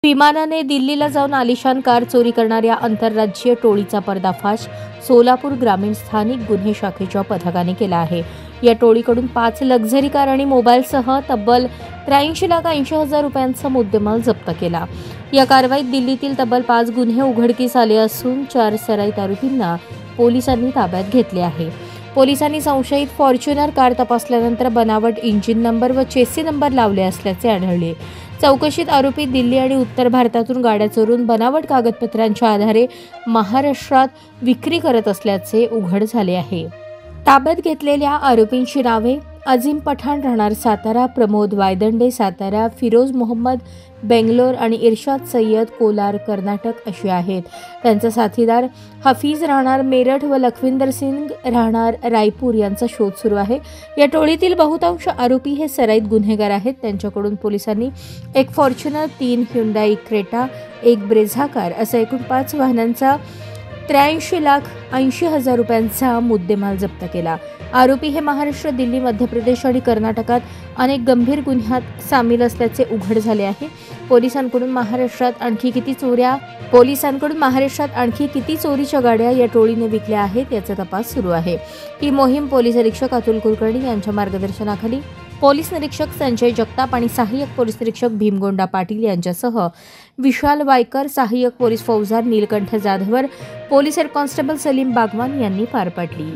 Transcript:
विमानाने दिल्लीला जाऊन आलिशान कार चोरी करणाऱ्या आंतरराज्यीय टोळीचा पर्दाफाश सोलापूर ग्रामीण स्थानिक गुन्हे शाखेच्या पथकाने केला आहे। या टोळीकडून 5 लक्झरी कार आणि मोबाईलसह तब्बल 83,80,000 रुपयांचा मुद्देमाल जप्त केला। या कारवाईत दिल्लीतील तब्बल 5 गुन्हे उघडकीस आले असून 4 सराईत आरोपींना पोलिसांनी ताब्यात घेतले आहे। पोलिसांनी संशयित फॉर्च्युनर कार तपासल्यानंतर बनावट इंजिन नंबर व चेसी नंबर लावले असल्याचे आढळले। चौकशीत आरोपी दिल्ली आणि उत्तर भारतातून गाड्या चोरून बनावट कागदपत्रांच्या आधारे महाराष्ट्रात विक्री करत असल्याचे उघड झाले आहे। ताब्यात घेतलेल्या आरोपींची नावे अजीम पठाण राहणार सातारा, प्रमोद वायदंडे सातारा, फिरोज मोहम्मद बेंगलोर आणि इर्शाद सय्यद कोलार कर्नाटक अशी आहेत। त्यांचा साथीदार हफीज राहणार मेरठ व लखविंदर सिंग राहणार रायपूर यांचा शोध सुरू आहे। या टोळीतील बहुतांश आरोपी हे सराईत गुन्हेगार आहेत। त्यांच्याकडून पोलिसांनी एक Fortuner, 3 Hyundai Creta, 1 Brezza car असा एकूण 5 वाहनांचा 83,80,000 रुपयांचा मुद्देमाल जप्त केला। आरोपी हे महाराष्ट्र, दिल्ली, मध्य प्रदेश आणि कर्नाटकात अनेक गंभीर गुन्ह्यात सामील असल्याचे उघड झाले आहे। पोलिसांकडून महाराष्ट्रात आणखी किती चोरीच्या गाड्या या टोळीने विकल्या आहेत याचा तपास सुरू आहे। ही मोहीम पोलीस निरीक्षक अतुल कुलकर्णी यांच्या मार्गदर्शनाखाली पोलीस निरीक्षक संजय जगताप आणि सहाय्यक पोलीस निरीक्षक भीमगोंडा पाटील यांच्यासह विशाल वायकर, सहाय्यक पोलीस फौजदार Neelkanth Jadhavar, police head constable Salim Bagwan यांनी पार पाडली।